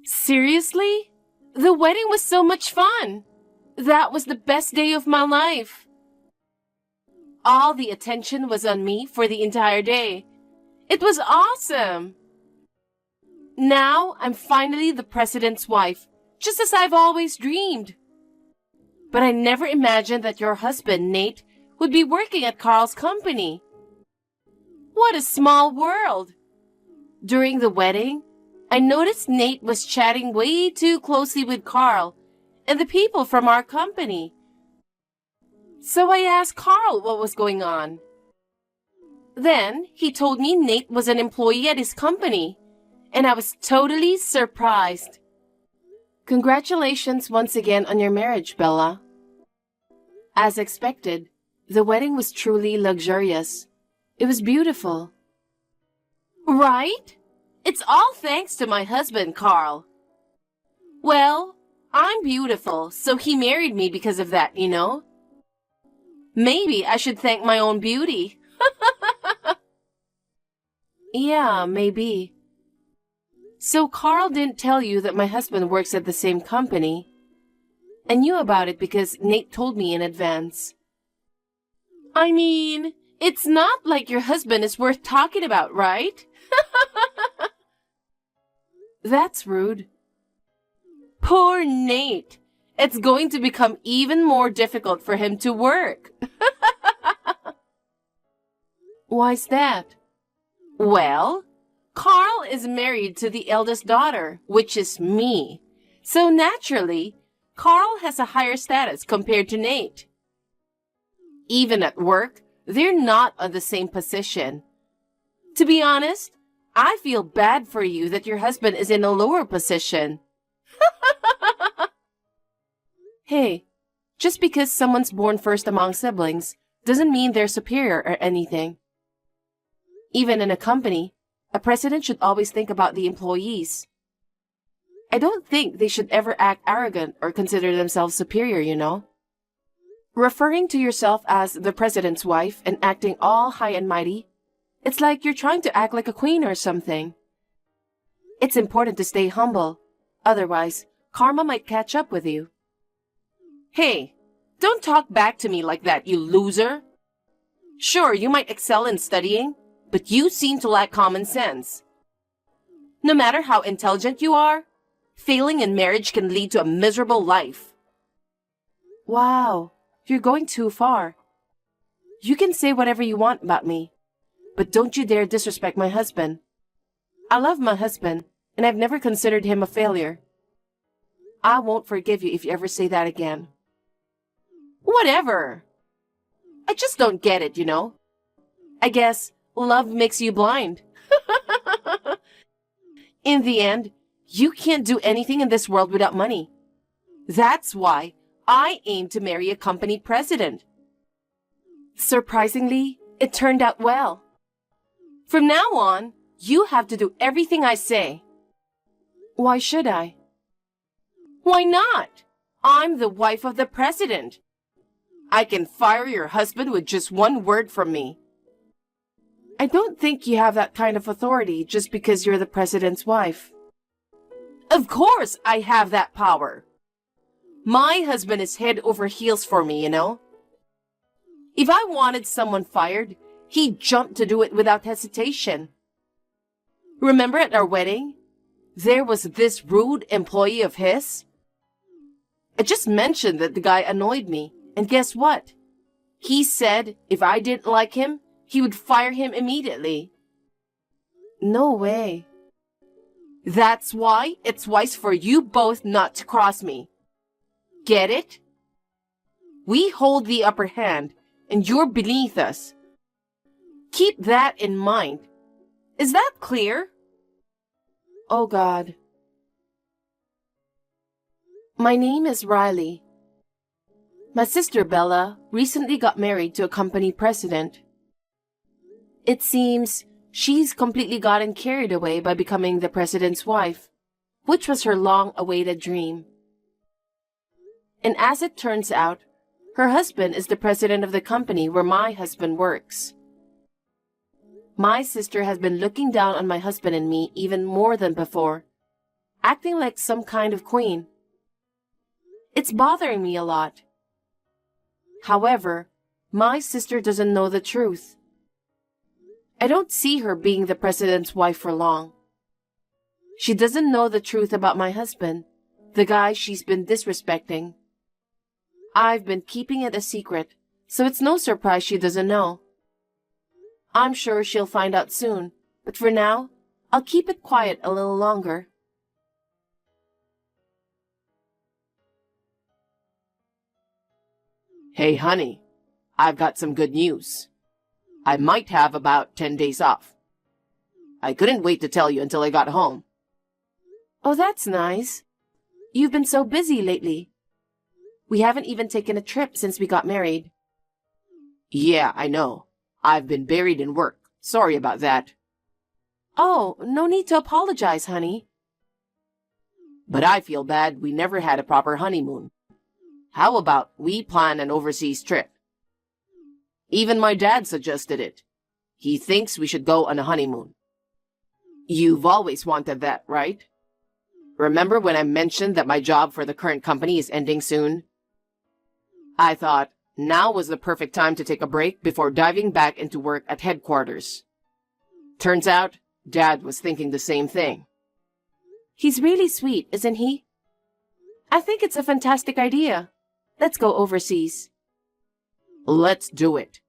Seriously? The wedding was so much fun. That was the best day of my life. All the attention was on me for the entire day. It was awesome. Now I'm finally the president's wife, just as I've always dreamed. But I never imagined that your husband, Nate, would be working at Carl's company. What a small world. During the wedding, I noticed Nate was chatting way too closely with Carl and the people from our company. So I asked Carl what was going on. Then he told me Nate was an employee at his company, and I was totally surprised. Congratulations once again on your marriage, Bella. As expected, the wedding was truly luxurious. It was beautiful. Right? It's all thanks to my husband, Carl. Well, I'm beautiful, so he married me because of that, you know? Maybe I should thank my own beauty. Yeah, maybe. So Carl didn't tell you that my husband works at the same company. I knew about it because Nate told me in advance. I mean, it's not like your husband is worth talking about, right? That's rude. Poor Nate. It's going to become even more difficult for him to work. Why's that? Well, Carl is married to the eldest daughter, which is me. So naturally, Carl has a higher status compared to Nate. Even at work, they're not on the same position. To be honest, I feel bad for you that your husband is in a lower position. Hey, just because someone's born first among siblings doesn't mean they're superior or anything. Even in a company, a president should always think about the employees. I don't think they should ever act arrogant or consider themselves superior, you know. Referring to yourself as the president's wife and acting all high and mighty, it's like you're trying to act like a queen or something. It's important to stay humble. Otherwise, karma might catch up with you. Hey, don't talk back to me like that, you loser. Sure, you might excel in studying, but you seem to lack common sense. No matter how intelligent you are, failing in marriage can lead to a miserable life. Wow, you're going too far. You can say whatever you want about me, but don't you dare disrespect my husband. I love my husband, and I've never considered him a failure. I won't forgive you if you ever say that again. Whatever. I just don't get it, you know. I guess love makes you blind. In the end, you can't do anything in this world without money. That's why I aim to marry a company president. Surprisingly, it turned out well. From now on, you have to do everything I say. Why should I? Why not? I'm the wife of the president. I can fire your husband with just one word from me. I don't think you have that kind of authority just because you're the president's wife. Of course I have that power. My husband is head over heels for me, you know. If I wanted someone fired, he'd jump to do it without hesitation. Remember at our wedding? There was this rude employee of his. I just mentioned that the guy annoyed me, and guess what? He said if I didn't like him, he would fire him immediately. No way. That's why it's wise for you both not to cross me. Get it? We hold the upper hand, and you're beneath us. Keep that in mind. Is that clear? Oh God. My name is Riley. My sister Bella recently got married to a company president. It seems she's completely gotten carried away by becoming the president's wife, which was her long-awaited dream. And as it turns out, her husband is the president of the company where my husband works. My sister has been looking down on my husband and me even more than before. acting like some kind of queen. It's bothering me a lot. However, my sister doesn't know the truth. I don't see her being the president's wife for long. She doesn't know the truth about my husband, the guy she's been disrespecting. I've been keeping it a secret, so it's no surprise she doesn't know. I'm sure she'll find out soon, but for now, I'll keep it quiet a little longer. Hey, honey, I've got some good news. I might have about 10 days off. I couldn't wait to tell you until I got home. Oh, that's nice. You've been so busy lately. We haven't even taken a trip since we got married. Yeah, I know. I've been buried in work. Sorry about that. Oh, no need to apologize, honey. But I feel bad we never had a proper honeymoon. How about we plan an overseas trip? Even my dad suggested it. He thinks we should go on a honeymoon. You've always wanted that, right? Remember when I mentioned that my job for the current company is ending soon? I thought now was the perfect time to take a break before diving back into work at headquarters. Turns out, Dad was thinking the same thing. He's really sweet, isn't he? I think it's a fantastic idea. Let's go overseas. Let's do it.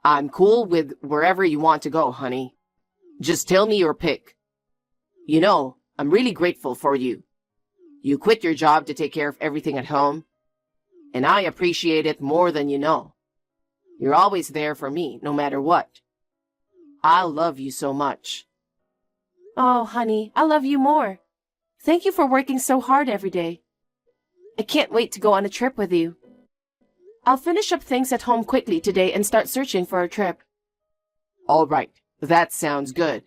I'm cool with wherever you want to go, honey. Just tell me your pick. You know, I'm really grateful for you. You quit your job to take care of everything at home, and I appreciate it more than you know. You're always there for me, no matter what. I love you so much. Oh, honey, I love you more. Thank you for working so hard every day. I can't wait to go on a trip with you. I'll finish up things at home quickly today and start searching for a trip. All right, that sounds good.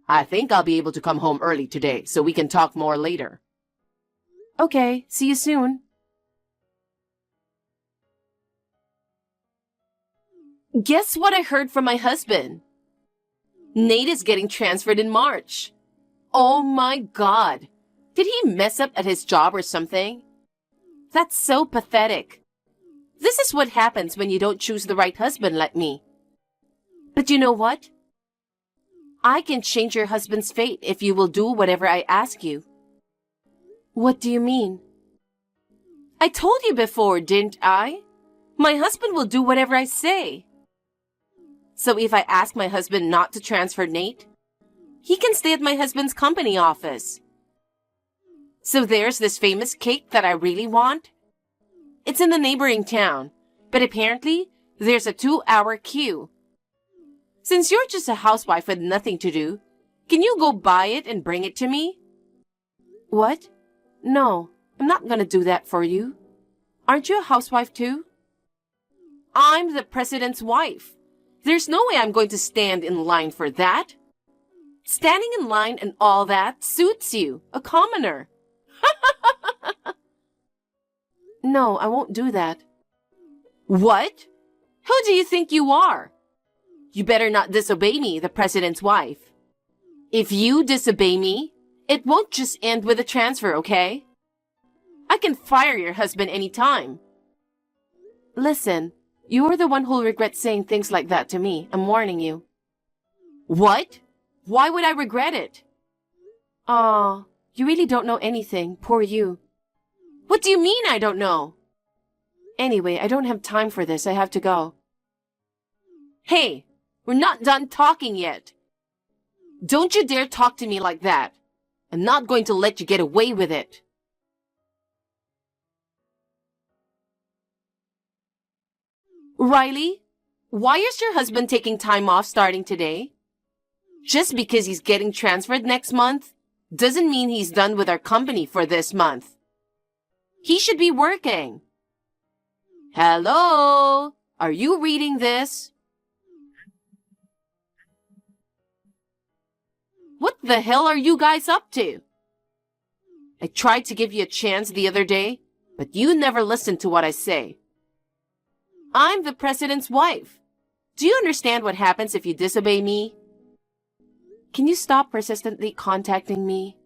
I think I'll be able to come home early today so we can talk more later. Okay, see you soon. Guess what I heard from my husband? Nate is getting transferred in March. Oh my God. Did he mess up at his job or something? That's so pathetic. This is what happens when you don't choose the right husband like me. But you know what? I can change your husband's fate if you will do whatever I ask you. What do you mean? I told you before, didn't I? My husband will do whatever I say. So if I ask my husband not to transfer Nate, he can stay at my husband's company office. So there's this famous cake that I really want. It's in the neighboring town, but apparently there's a 2-hour queue. Since you're just a housewife with nothing to do, can you go buy it and bring it to me? What? No, I'm not gonna do that for you. Aren't you a housewife too? I'm the president's wife. There's no way I'm going to stand in line for that. Standing in line and all that suits you, a commoner. No, I won't do that. What? Who do you think you are? You better not disobey me, the president's wife. If you disobey me, it won't just end with a transfer, okay? I can fire your husband anytime. Listen, you're the one who'll regret saying things like that to me. I'm warning you. What? Why would I regret it? Aw, you really don't know anything. Poor you. What do you mean I don't know? Anyway, I don't have time for this. I have to go. Hey, we're not done talking yet. Don't you dare talk to me like that. I'm not going to let you get away with it. Riley, why is your husband taking time off starting today? Just because he's getting transferred next month doesn't mean he's done with our company for this month. He should be working. Hello? Are you reading this? What the hell are you guys up to? I tried to give you a chance the other day, but you never listened to what I say. I'm the president's wife. Do you understand what happens if you disobey me? Can you stop persistently contacting me?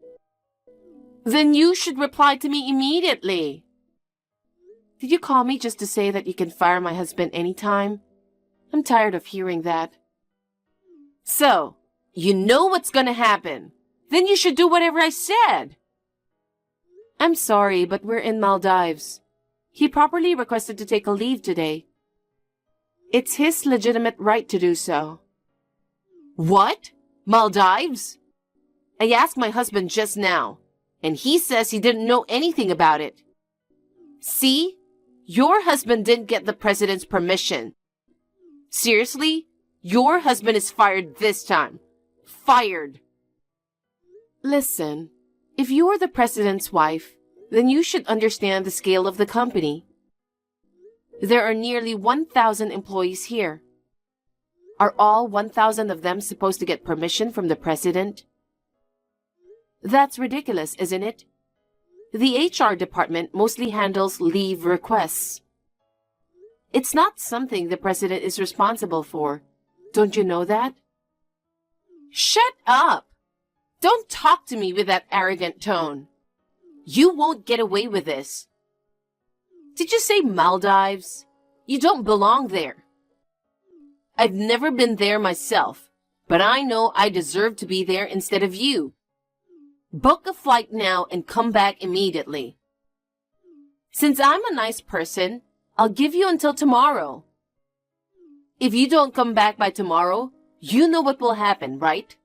Then you should reply to me immediately. Did you call me just to say that you can fire my husband anytime? I'm tired of hearing that. So, you know what's gonna happen. Then you should do whatever I said. I'm sorry, but we're in Maldives. He properly requested to take a leave today. It's his legitimate right to do so. What? Maldives? I asked my husband just now, and he says he didn't know anything about it. See? Your husband didn't get the president's permission. Seriously? Your husband is fired this time. Fired. Listen, if you're the president's wife, then you should understand the scale of the company. There are nearly 1,000 employees here. Are all 1,000 of them supposed to get permission from the president? That's ridiculous, isn't it? The HR department mostly handles leave requests. It's not something the president is responsible for. Don't you know that? Shut up! Don't talk to me with that arrogant tone. You won't get away with this. Did you say Maldives? You don't belong there. I've never been there myself, but I know I deserve to be there instead of you. Book a flight now and come back immediately. Since I'm a nice person, I'll give you until tomorrow. If you don't come back by tomorrow, you know what will happen, right?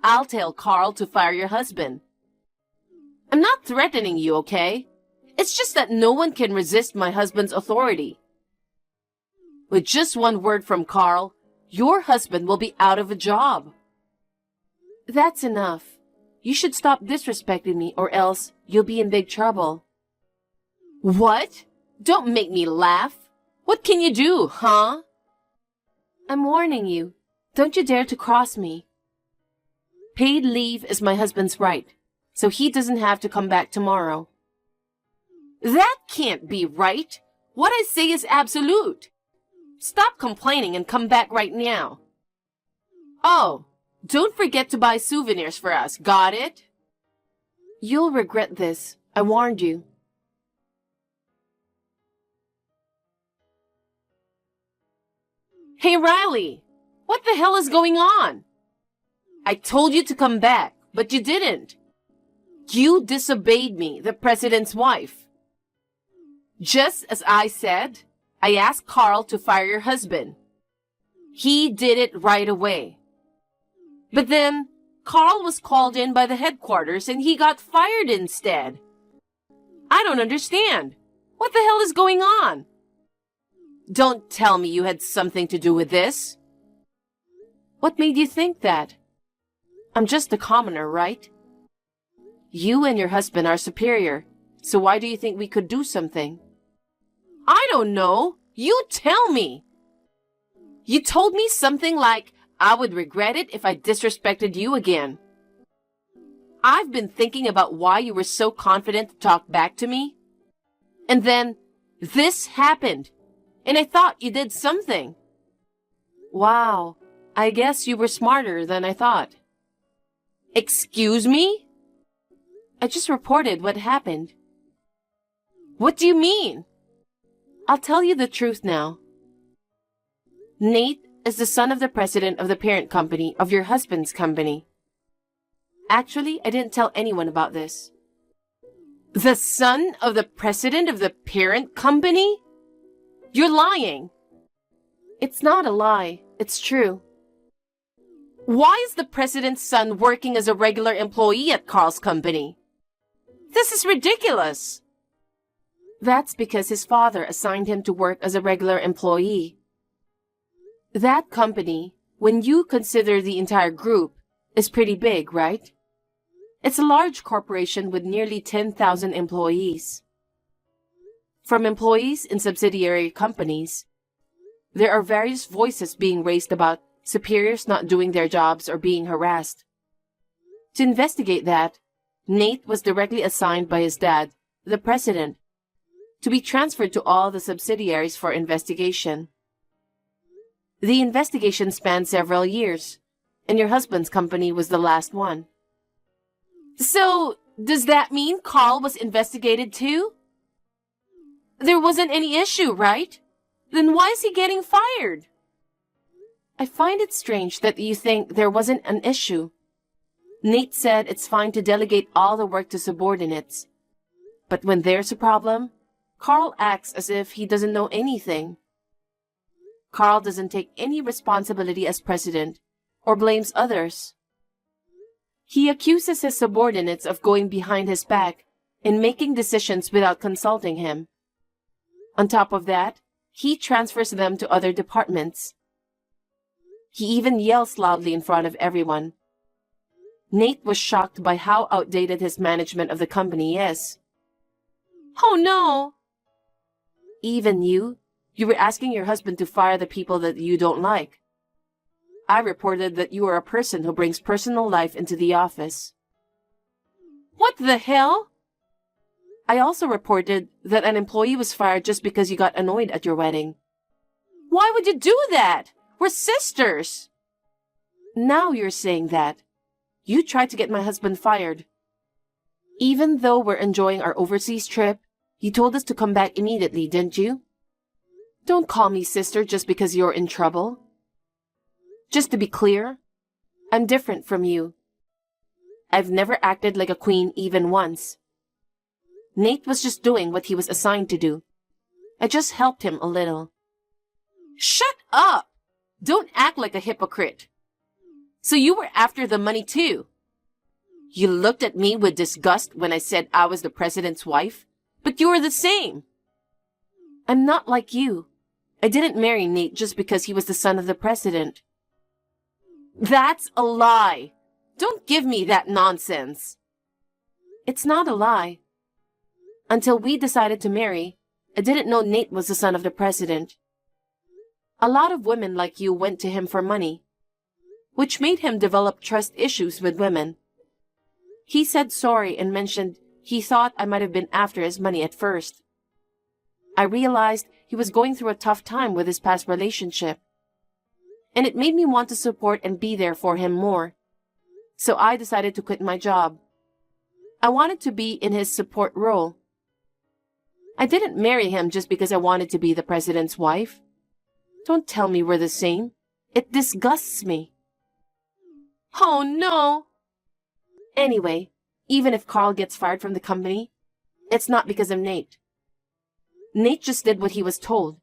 I'll tell Carl to fire your husband. I'm not threatening you, okay? It's just that no one can resist my husband's authority. With just one word from Carl, your husband will be out of a job. That's enough. You should stop disrespecting me or else you'll be in big trouble. What? Don't make me laugh. What can you do, huh? I'm warning you. Don't you dare to cross me. Paid leave is my husband's right, so he doesn't have to come back tomorrow. That can't be right. What I say is absolute. Stop complaining and come back right now. Oh, don't forget to buy souvenirs for us, got it? You'll regret this. I warned you. Hey, Riley, what the hell is going on? I told you to come back, but you didn't. You disobeyed me, the president's wife. Just as I said, I asked Carl to fire your husband. He did it right away. But then, Carl was called in by the headquarters and he got fired instead. I don't understand. What the hell is going on? Don't tell me you had something to do with this. What made you think that? I'm just a commoner, right? You and your husband are superior, so why do you think we could do something? I don't know. You tell me. You told me something like, I would regret it if I disrespected you again. I've been thinking about why you were so confident to talk back to me. And then, this happened. And I thought you did something. Wow, I guess you were smarter than I thought. Excuse me? I just reported what happened. What do you mean? I'll tell you the truth now. Nate is the son of the president of the parent company of your husband's company. Actually, I didn't tell anyone about this. The son of the president of the parent company? You're lying. It's not a lie. It's true. Why is the president's son working as a regular employee at Carl's company? This is ridiculous. That's because his father assigned him to work as a regular employee. That company, when you consider the entire group, is pretty big, right? It's a large corporation with nearly 10,000 employees. From employees in subsidiary companies, there are various voices being raised about superiors not doing their jobs or being harassed. To investigate that, Nate was directly assigned by his dad, the president, to be transferred to all the subsidiaries for investigation. The investigation spanned several years, and your husband's company was the last one. So, Does that mean Carl was investigated too? There wasn't any issue, right? Then why is he getting fired? I find it strange that you think there wasn't an issue. Nate said it's fine to delegate all the work to subordinates. But when there's a problem, Carl acts as if he doesn't know anything. Carl doesn't take any responsibility as president or blames others. He accuses his subordinates of going behind his back and making decisions without consulting him. On top of that, he transfers them to other departments. He even yells loudly in front of everyone. Nate was shocked by how outdated his management of the company is. Oh no! Even you were asking your husband to fire the people that you don't like. I reported that you are a person who brings personal life into the office. What the hell? I also reported that an employee was fired just because you got annoyed at your wedding. Why would you do that? We're sisters. Now you're saying that. You tried to get my husband fired. Even though we're enjoying our overseas trip, you told us to come back immediately, didn't you? Don't call me sister just because you're in trouble. Just to be clear, I'm different from you. I've never acted like a queen even once. Nate was just doing what he was assigned to do. I just helped him a little. Shut up! Don't act like a hypocrite. So you were after the money too. You looked at me with disgust when I said I was the president's wife, but you were the same. I'm not like you. I didn't marry Nate just because he was the son of the president. That's a lie. Don't give me that nonsense. It's not a lie. Until we decided to marry, I didn't know Nate was the son of the president. A lot of women like you went to him for money, which made him develop trust issues with women. He said sorry and mentioned he thought I might have been after his money at first. I realized he was going through a tough time with his past relationship, and it made me want to support and be there for him more. So I decided to quit my job. I wanted to be in his support role. I didn't marry him just because I wanted to be the president's wife. Don't tell me we're the same. It disgusts me. Oh no! Anyway, even if Carl gets fired from the company, it's not because of Nate. Nate just did what he was told.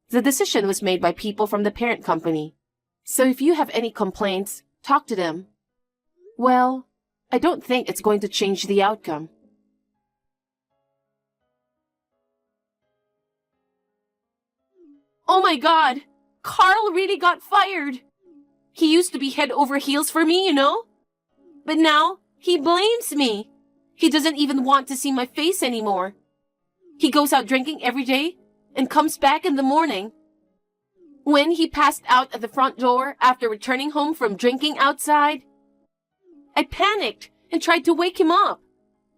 The decision was made by people from the parent company. So if you have any complaints, talk to them. Well, I don't think it's going to change the outcome. Oh my God! Carl really got fired! He used to be head over heels for me, you know? But now, he blames me. He doesn't even want to see my face anymore. He goes out drinking every day and comes back in the morning. When he passed out at the front door after returning home from drinking outside, I panicked and tried to wake him up.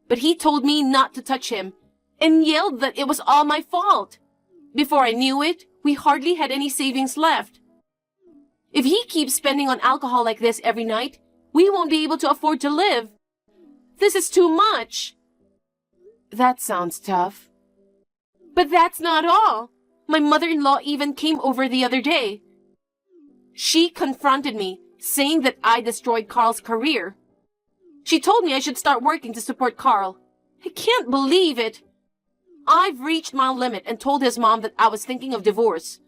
But he told me not to touch him and yelled that it was all my fault. Before I knew it, we hardly had any savings left. If he keeps spending on alcohol like this every night, we won't be able to afford to live. This is too much. That sounds tough. But that's not all. My mother-in-law even came over the other day. She confronted me, saying that I destroyed Carl's career. She told me I should start working to support Carl. I can't believe it. I've reached my limit and told his mom that I was thinking of divorce.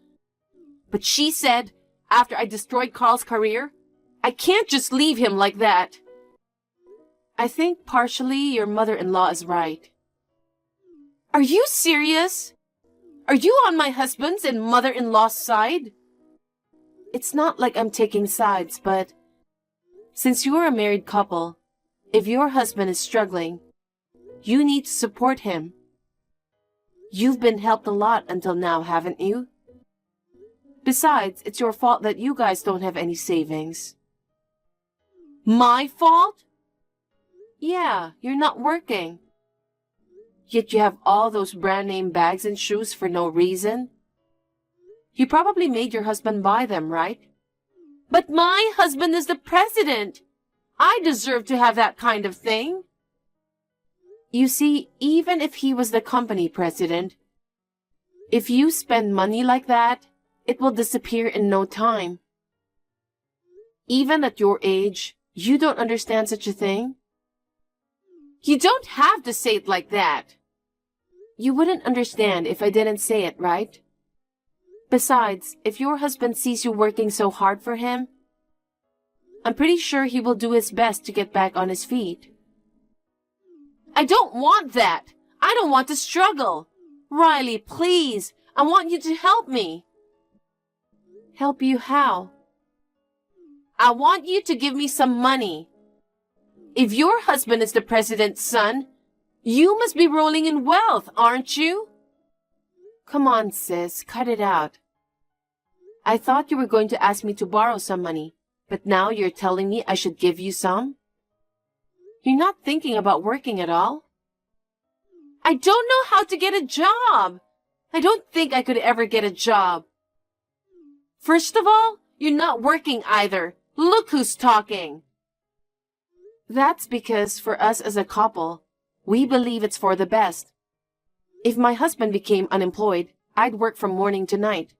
But she said, after I destroyed Carl's career, I can't just leave him like that. I think partially your mother-in-law is right. Are you serious? Are you on my husband's and mother-in-law's side? It's not like I'm taking sides, but since you're a married couple, if your husband is struggling, you need to support him. You've been helped a lot until now, haven't you? Besides, it's your fault that you guys don't have any savings. My fault? Yeah, you're not working. Yet you have all those brand name bags and shoes for no reason. You probably made your husband buy them, right? But my husband is the president. I deserve to have that kind of thing. You see, even if he was the company president, if you spend money like that, it will disappear in no time. Even at your age, you don't understand such a thing? You don't have to say it like that. You wouldn't understand if I didn't say it, right? Besides, if your husband sees you working so hard for him, I'm pretty sure he will do his best to get back on his feet. I don't want that. I don't want to struggle. Riley, please. I want you to help me. Help you how? I want you to give me some money. If your husband is the president's son, you must be rolling in wealth, aren't you? Come on, sis, cut it out. I thought you were going to ask me to borrow some money, but now you're telling me I should give you some? You're not thinking about working at all? I don't know how to get a job. I don't think I could ever get a job. First of all, you're not working either. Look who's talking. That's because for us as a couple, we believe it's for the best. If my husband became unemployed, I'd work from morning to night.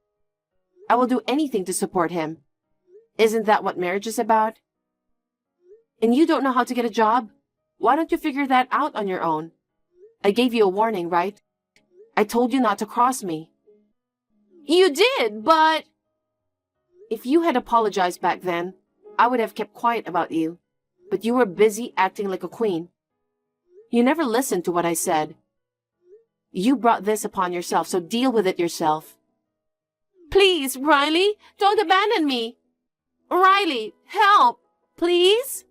I will do anything to support him. Isn't that what marriage is about? And you don't know how to get a job? Why don't you figure that out on your own? I gave you a warning, right? I told you not to cross me. You did, but... If you had apologized back then, I would have kept quiet about you. But you were busy acting like a queen. You never listened to what I said. You brought this upon yourself, so deal with it yourself. Please, Riley, don't abandon me. Riley, help, please.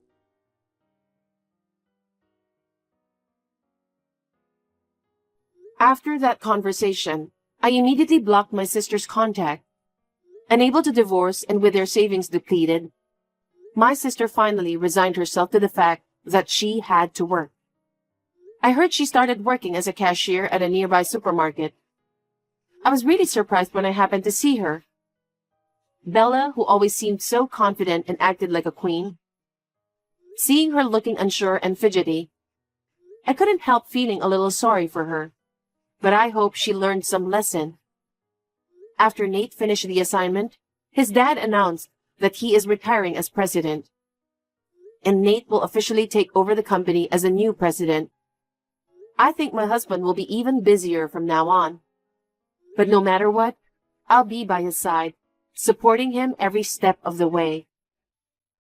After that conversation, I immediately blocked my sister's contact. Unable to divorce and with their savings depleted, my sister finally resigned herself to the fact that she had to work. I heard she started working as a cashier at a nearby supermarket. I was really surprised when I happened to see her. Bella, who always seemed so confident and acted like a queen, seeing her looking unsure and fidgety, I couldn't help feeling a little sorry for her, but I hope she learned some lesson. After Nate finished the assignment, his dad announced that he is retiring as president, and Nate will officially take over the company as a new president. I think my husband will be even busier from now on. But no matter what, I'll be by his side, supporting him every step of the way.